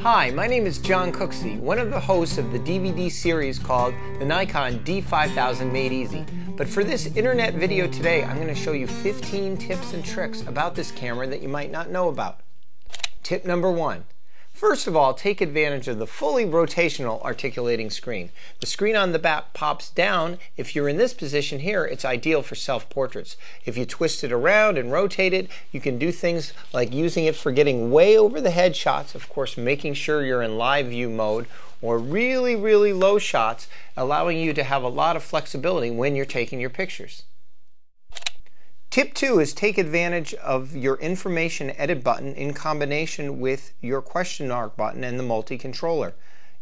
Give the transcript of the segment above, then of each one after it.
Hi, my name is John Cooksey, one of the hosts of the DVD series called the Nikon D5000 Made Easy. But for this internet video today, I'm going to show you 15 tips and tricks about this camera that you might not know about. Tip number 1. First of all, take advantage of the fully rotational articulating screen. The screen on the back pops down. If you're in this position here, it's ideal for self-portraits. If you twist it around and rotate it, you can do things like using it for getting way over the head shots, of course making sure you're in live view mode, or really low shots, allowing you to have a lot of flexibility when you're taking your pictures. Tip 2 is take advantage of your information edit button in combination with your question mark button and the multi-controller.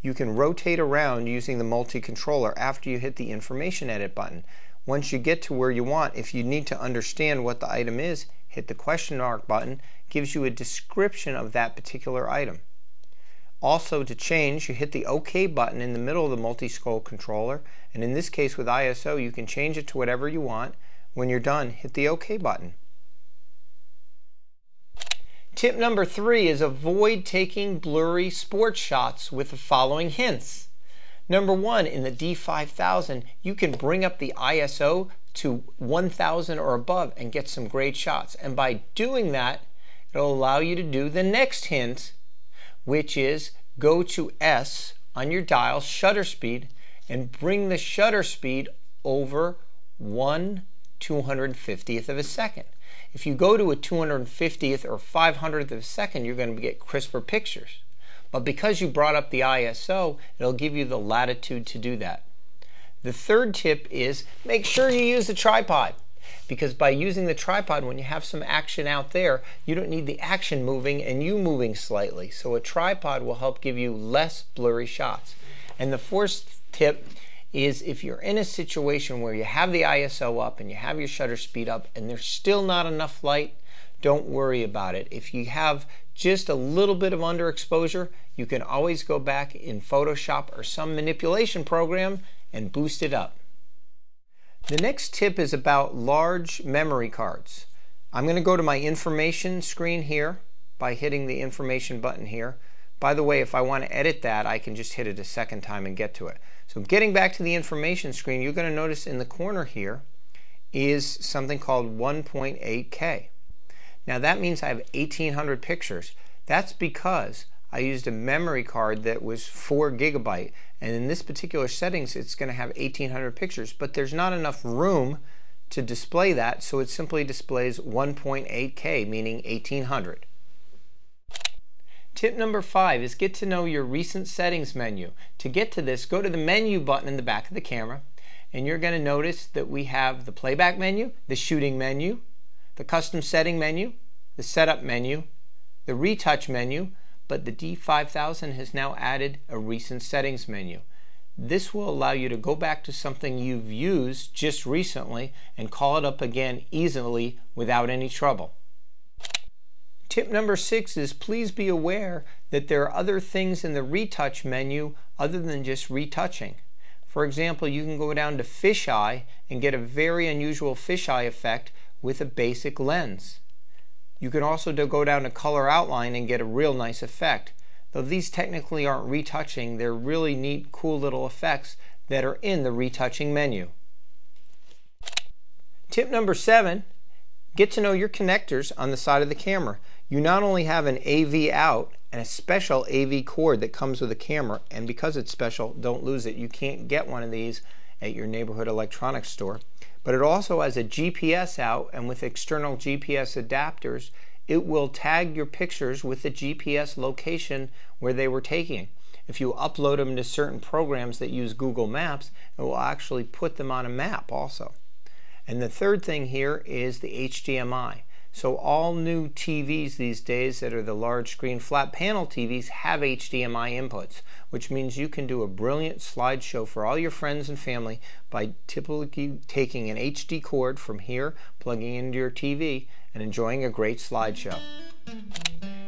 You can rotate around using the multi-controller after you hit the information edit button. Once you get to where you want, if you need to understand what the item is, hit the question mark button. Gives you a description of that particular item. Also, to change, you hit the OK button in the middle of the multi-scroll controller, and in this case with ISO you can change it to whatever you want. When you're done, hit the OK button. Tip number 3 is avoid taking blurry sports shots with the following hints. Number 1, in the D5000, you can bring up the ISO to 1000 or above and get some great shots. And by doing that, it'll allow you to do the next hint, which is go to S on your dial, shutter speed, and bring the shutter speed over 1/250th of a second. If you go to a 250th or 500th of a second, you're going to get crisper pictures. But because you brought up the ISO, it'll give you the latitude to do that. The third tip is make sure you use the tripod, because by using the tripod, when you have some action out there, you don't need the action moving and you moving slightly. So a tripod will help give you less blurry shots. And the fourth tip is if you're in a situation where you have the ISO up and you have your shutter speed up and there's still not enough light, don't worry about it. If you have just a little bit of underexposure, you can always go back in Photoshop or some manipulation program and boost it up. The next tip is about large memory cards. I'm going to go to my information screen here by hitting the information button here. By the way, if I want to edit that, I can just hit it a second time and get to it. So getting back to the information screen, you're going to notice in the corner here is something called 1.8K. Now that means I have 1800 pictures. That's because I used a memory card that was 4 GB, and in this particular settings it's going to have 1800 pictures, but there's not enough room to display that, so it simply displays 1.8K, meaning 1800. Tip number 5 is get to know your recent settings menu. To get to this, go to the menu button in the back of the camera, and you're going to notice that we have the playback menu, the shooting menu, the custom setting menu, the setup menu, the retouch menu, but the D5000 has now added a recent settings menu. This will allow you to go back to something you've used just recently and call it up again easily without any trouble. Tip number 6 is please be aware that there are other things in the retouch menu other than just retouching. For example, you can go down to fisheye and get a very unusual fisheye effect with a basic lens. You can also go down to color outline and get a real nice effect. Though these technically aren't retouching, they're really neat, cool little effects that are in the retouching menu. Tip number 7, get to know your connectors on the side of the camera. You not only have an AV out and a special AV cord that comes with the camera, and because it's special, don't lose it. You can't get one of these at your neighborhood electronics store. But it also has a GPS out, and with external GPS adapters, it will tag your pictures with the GPS location where they were taken. If you upload them to certain programs that use Google Maps, it will actually put them on a map also. And the third thing here is the HDMI. So all new TVs these days that are the large screen flat panel TVs have HDMI inputs, which means you can do a brilliant slideshow for all your friends and family by typically taking an HD cord from here, plugging into your TV, and enjoying a great slideshow.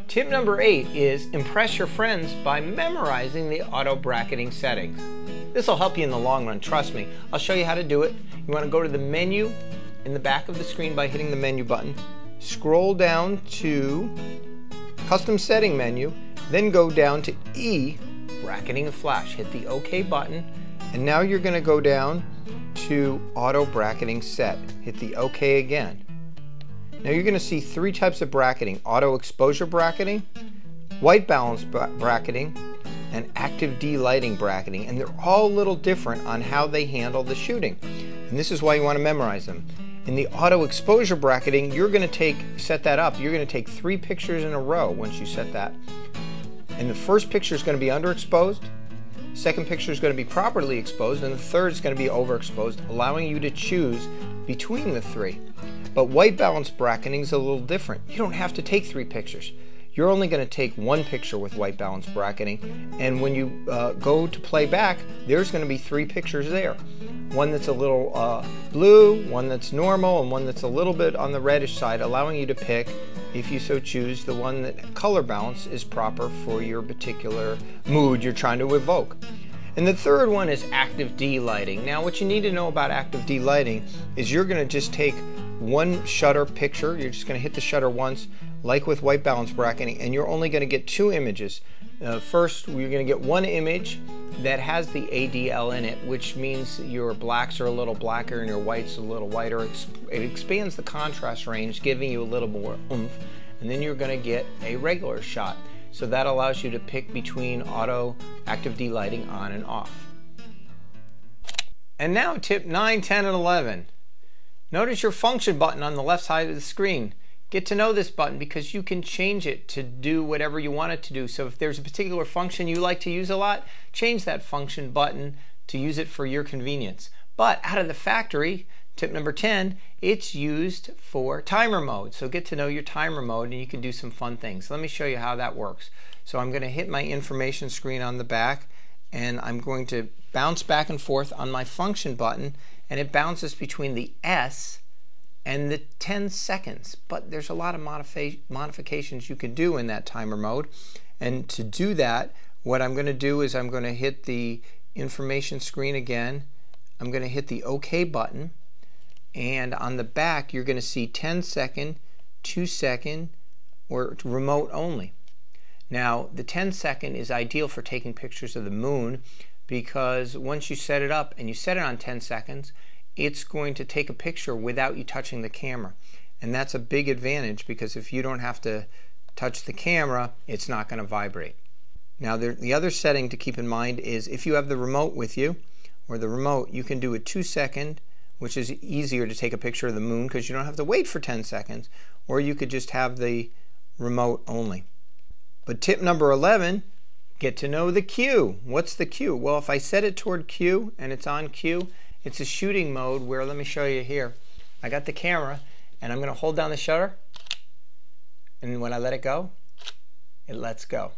Tip number 8 is impress your friends by memorizing the auto bracketing settings. This will help you in the long run, trust me. I'll show you how to do it. You want to go to the menu in the back of the screen by hitting the menu button. Scroll down to custom setting menu, Then go down to E, bracketing the flash. Hit the OK button, and now you're going to go down to auto bracketing set. Hit the OK again. Now you're going to see three types of bracketing: auto exposure bracketing, white balance bracketing, and active delighting bracketing, and they're all a little different on how they handle the shooting, and this is why you want to memorize them. In the auto exposure bracketing, you're going to set that up. You're going to take 3 pictures in a row once you set that, and the first picture is going to be underexposed, second picture is going to be properly exposed, and the third is going to be overexposed, allowing you to choose between the 3. But white balance bracketing is a little different. You don't have to take 3 pictures. You're only going to take 1 picture with white balance bracketing, and when you go to play back, there's going to be 3 pictures there. One that's a little blue, one that's normal, and one that's a little bit on the reddish side, allowing you to pick, if you so choose, the one that color balance is proper for your particular mood you're trying to evoke. And the third one is active delighting. Now what you need to know about active delighting is you're going to just take one shutter picture. You're just going to hit the shutter once, like with white balance bracketing, and you're only going to get 2 images. First, you're going to get 1 image that has the ADL in it, which means your blacks are a little blacker and your whites a little whiter. It expands the contrast range, giving you a little more oomph. And then you're going to get a regular shot. So that allows you to pick between auto active delighting on and off. And now tip 9, 10, and 11. Notice your function button on the left side of the screen. Get to know this button because you can change it to do whatever you want it to do. So if there's a particular function you like to use a lot, change that function button to use it for your convenience. But out of the factory, tip number 10, it's used for timer mode. So get to know your timer mode and you can do some fun things. Let me show you how that works. So I'm going to hit my information screen on the back, and I'm going to bounce back and forth on my function button, and it bounces between the S and the 10 seconds. But there's a lot of modifications you can do in that timer mode. And to do that, what I'm going to do is I'm going to hit the information screen again. I'm going to hit the OK button. And on the back, you're going to see 10 second, 2 second, or remote only. Now, the 10 second is ideal for taking pictures of the moon, because once you set it up and you set it on 10 seconds, it's going to take a picture without you touching the camera. And that's a big advantage, because if you don't have to touch the camera, it's not going to vibrate. Now, the other setting to keep in mind is if you have the remote with you, or the remote, you can do a 2 second, which is easier to take a picture of the moon because you don't have to wait for 10 seconds, or you could just have the remote only. But tip number 11, get to know the Q. What's the Q? Well, if I set it toward Q and it's on Q, it's a shooting mode where, let me show you here. I got the camera and I'm going to hold down the shutter, and when I let it go, it lets go.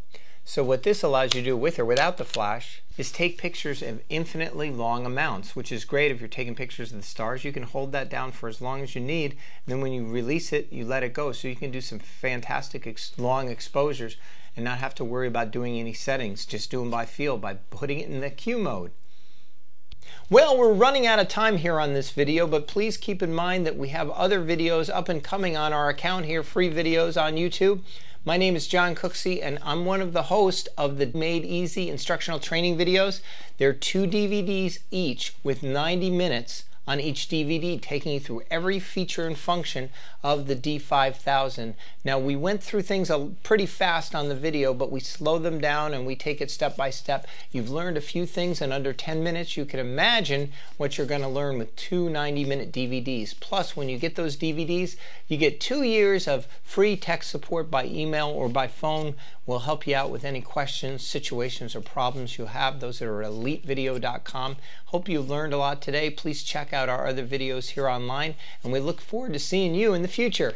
So what this allows you to do with or without the flash is take pictures of infinitely long amounts, which is great if you're taking pictures of the stars. You can hold that down for as long as you need, and then when you release it, you let it go. So you can do some fantastic long exposures and not have to worry about doing any settings. Just do them by feel by putting it in the Q mode. Well, we're running out of time here on this video, but please keep in mind that we have other videos up and coming on our account here, free videos on YouTube. My name is John Cooksey, and I'm one of the hosts of the Made Easy instructional training videos. They're 2 DVDs each with 90 minutes on each DVD, taking you through every feature and function of the D5000. Now, we went through things pretty fast on the video, but we slow them down and we take it step by step. You've learned a few things in under 10 minutes. You can imagine what you're going to learn with 2 90-minute DVDs. Plus, when you get those DVDs, you get 2 years of free tech support by email or by phone. We'll help you out with any questions, situations, or problems you have. Those are at elitevideo.com. Hope you learned a lot today. Please check out our other videos here online, and we look forward to seeing you in the future.